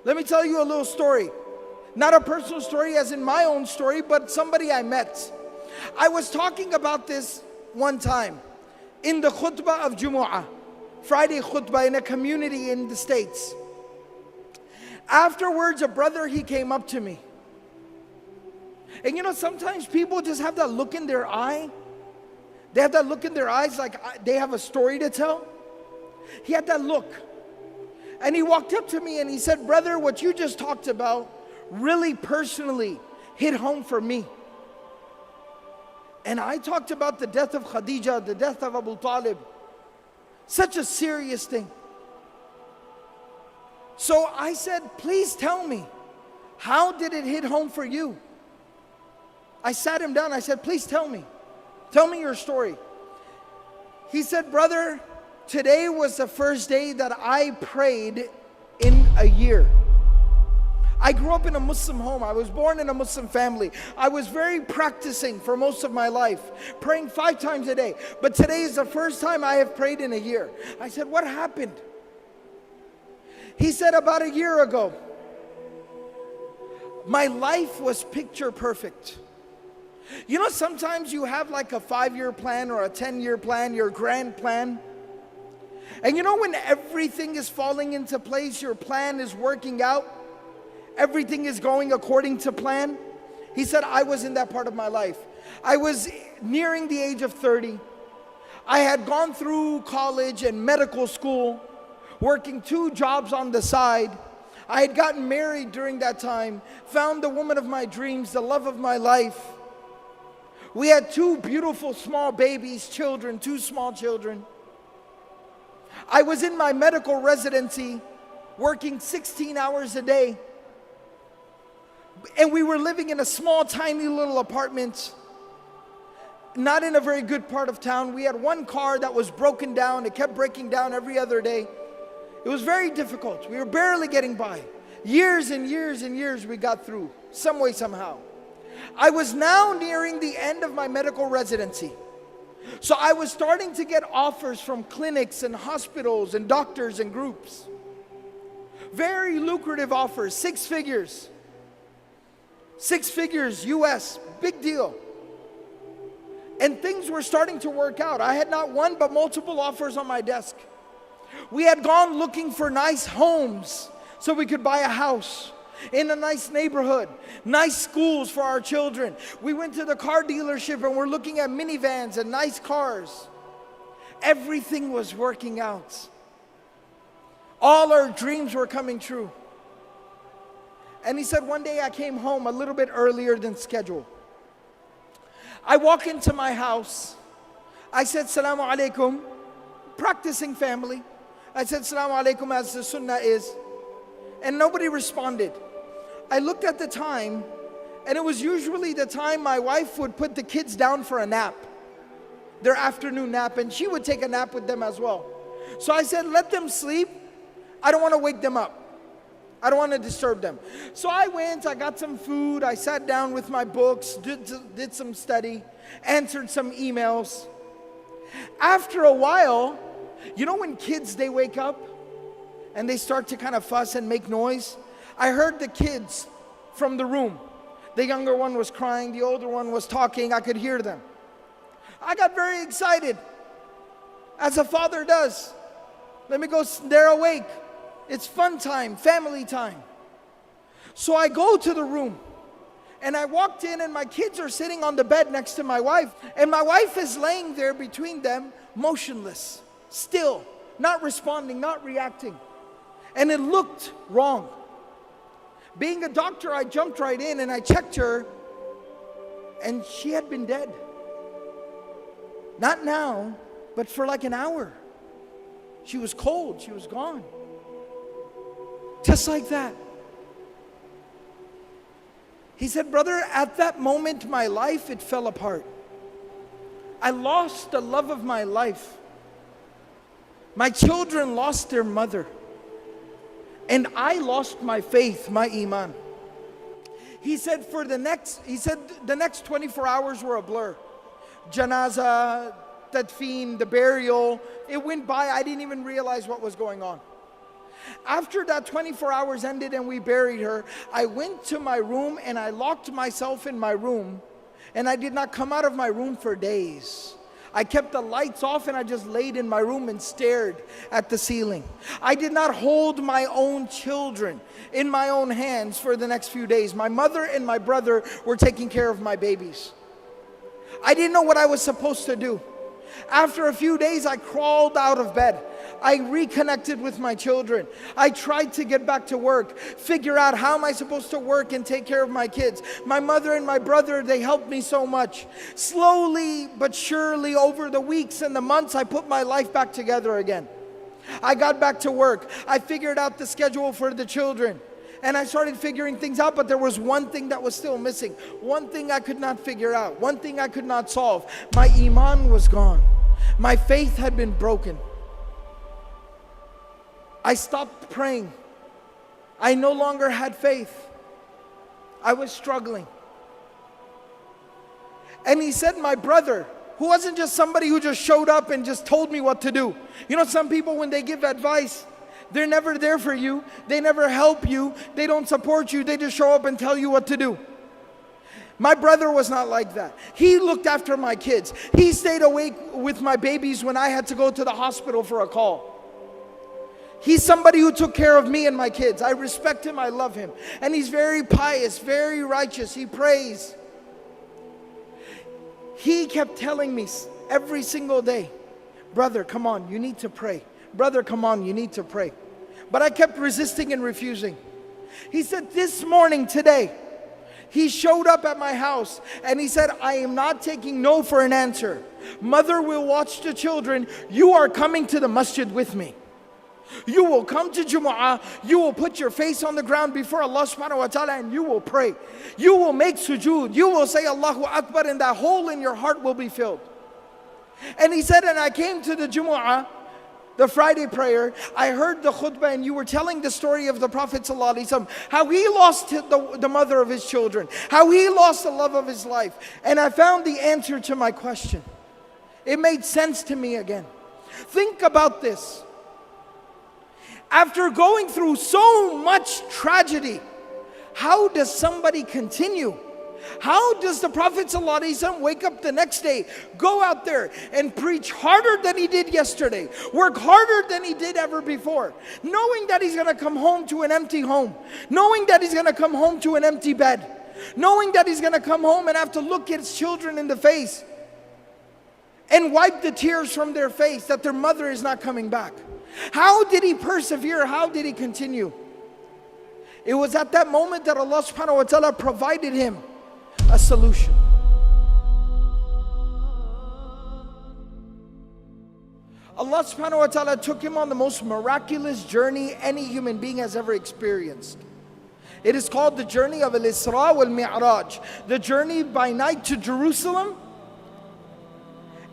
Let me tell you a little story. Not a personal story as in my own story, but somebody I met. I was talking about this one time in the khutbah of Jumu'ah, Friday khutbah in a community in the States. Afterwards, a brother, he came up to me. And you know, sometimes people just have that look in their eye. They have that look in their eyes like they have a story to tell. He had that look. And he walked up to me and he said, brother, what you just talked about really personally hit home for me. And I talked about the death of Khadija, the death of Abu Talib. Such a serious thing. So I said, please tell me, how did it hit home for you? I sat him down, I said, please tell me your story. He said, brother, today was the first day that I prayed in a year. I grew up in a Muslim home. I was born in a Muslim family. I was very practicing for most of my life, praying 5 times a day. But today is the first time I have prayed in a year. I said, what happened? He said, about a year ago, my life was picture perfect. You know, sometimes you have like a 5-year plan or a 10-year plan, your grand plan. And you know, when everything is falling into place, your plan is working out, everything is going according to plan. He said, I was in that part of my life. I was nearing the age of 30. I had gone through college and medical school, working 2 jobs on the side. I had gotten married during that time, found the woman of my dreams, the love of my life. We had 2 beautiful small babies, children, 2 small children. I was in my medical residency, working 16 hours a day. And we were living in a small, tiny little apartment, not in a very good part of town. We had 1 car that was broken down. It kept breaking down every other day. It was very difficult. We were barely getting by. Years and years and years we got through, some way, somehow. I was now nearing the end of my medical residency. So I was starting to get offers from clinics and hospitals and doctors and groups. Very lucrative offers, 6 figures. 6 figures US, big deal. And things were starting to work out. I had not one but multiple offers on my desk. We had gone looking for nice homes so we could buy a house in a nice neighborhood, nice schools for our children. We went to the car dealership and we're looking at minivans and nice cars. Everything was working out. All our dreams were coming true. And he said, one day I came home a little bit earlier than scheduled. I walk into my house. I said, Salamu alaikum, practicing family. I said, Salamu alaikum, as the sunnah is. And nobody responded. I looked at the time, and it was usually the time my wife would put the kids down for a nap, their afternoon nap, and she would take a nap with them as well. So I said, let them sleep. I don't want to wake them up. I don't want to disturb them. So I went, I got some food, I sat down with my books, did some study, answered some emails. After a while, you know when kids, they wake up and they start to kind of fuss and make noise? I heard the kids from the room. The younger one was crying, the older one was talking, I could hear them. I got very excited, as a father does. Let me go, they're awake. It's fun time, family time. So I go to the room and I walked in and my kids are sitting on the bed next to my wife. And my wife is laying there between them, motionless, still, not responding, not reacting. And it looked wrong. Being a doctor, I jumped right in and I checked her and she had been dead. Not now, but for like an hour. She was cold, she was gone. Just like that. He said, brother, at that moment, my life, it fell apart. I lost the love of my life. My children lost their mother. And I lost my faith, my Imaan. He said, the next 24 hours were a blur. Janaza, tadfeen, the burial, it went by. I didn't even realize what was going on. After that 24 hours ended and we buried her, I went to my room and I locked myself in my room, and I did not come out of my room for days. I kept the lights off and I just laid in my room and stared at the ceiling. I did not hold my own children in my own hands for the next few days. My mother and my brother were taking care of my babies. I didn't know what I was supposed to do. After a few days, I crawled out of bed. I reconnected with my children. I tried to get back to work, figure out how am I supposed to work and take care of my kids. My mother and my brother, they helped me so much. Slowly but surely, over the weeks and the months, I put my life back together again. I got back to work. I figured out the schedule for the children. And I started figuring things out, but there was one thing that was still missing. One thing I could not figure out. One thing I could not solve. My Imaan was gone. My faith had been broken. I stopped praying. I no longer had faith. I was struggling. And he said, my brother, who wasn't just somebody who just showed up and just told me what to do. You know, some people, when they give advice, they're never there for you. They never help you. They don't support you. They just show up and tell you what to do. My brother was not like that. He looked after my kids. He stayed awake with my babies when I had to go to the hospital for a call. He's somebody who took care of me and my kids. I respect him. I love him. And he's very pious, very righteous. He prays. He kept telling me every single day, brother, come on, you need to pray. Brother, come on, you need to pray. But I kept resisting and refusing. He said, this morning, today, he showed up at my house and he said, I am not taking no for an answer. Mother will watch the children. You are coming to the masjid with me. You will come to Jumu'ah. You will put your face on the ground before Allah subhanahu wa ta'ala and you will pray. You will make sujood. You will say Allahu Akbar and that hole in your heart will be filled. And he said, and I came to the Jumu'ah, the Friday prayer, I heard the khutbah and you were telling the story of the Prophet ﷺ, how he lost the mother of his children, how he lost the love of his life. And I found the answer to my question. It made sense to me again. Think about this. After going through so much tragedy, how does somebody continue? How does the Prophet ﷺ wake up the next day, go out there and preach harder than he did yesterday, work harder than he did ever before, knowing that he's going to come home to an empty home, knowing that he's going to come home to an empty bed, knowing that he's going to come home and have to look at his children in the face and wipe the tears from their face that their mother is not coming back? How did he persevere? How did he continue? It was at that moment that Allah subhanahu wa ta'ala provided him a solution. Allah subhanahu wa ta'ala took him on the most miraculous journey any human being has ever experienced. It is called the journey of Al-Isra wal-Mi'raj, the journey by night to Jerusalem,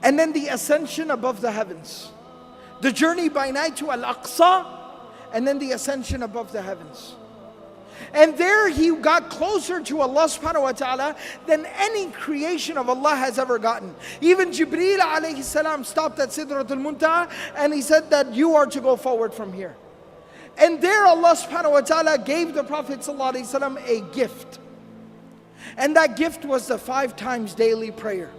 and then the ascension above the heavens. The journey by night to Al-Aqsa, and then the ascension above the heavens. And there he got closer to Allah subhanahu wa ta'ala than any creation of Allah has ever gotten. Even Jibreel alayhi salam stopped at Sidratul Muntaha and he said that you are to go forward from here. And there Allah subhanahu wa ta'ala gave the Prophet sallallahu alayhi wasallam a gift. And that gift was the 5 times daily prayer.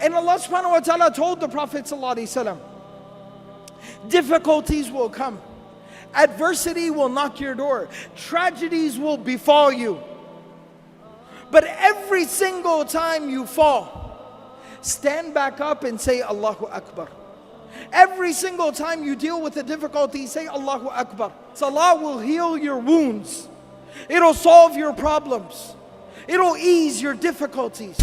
And Allah subhanahu wa ta'ala told the Prophet sallallahu alayhi wasallam, difficulties will come. Adversity will knock your door. Tragedies will befall you. But every single time you fall, stand back up and say Allahu Akbar. Every single time you deal with a difficulty, say Allahu Akbar. Salah will heal your wounds. It'll solve your problems. It'll ease your difficulties.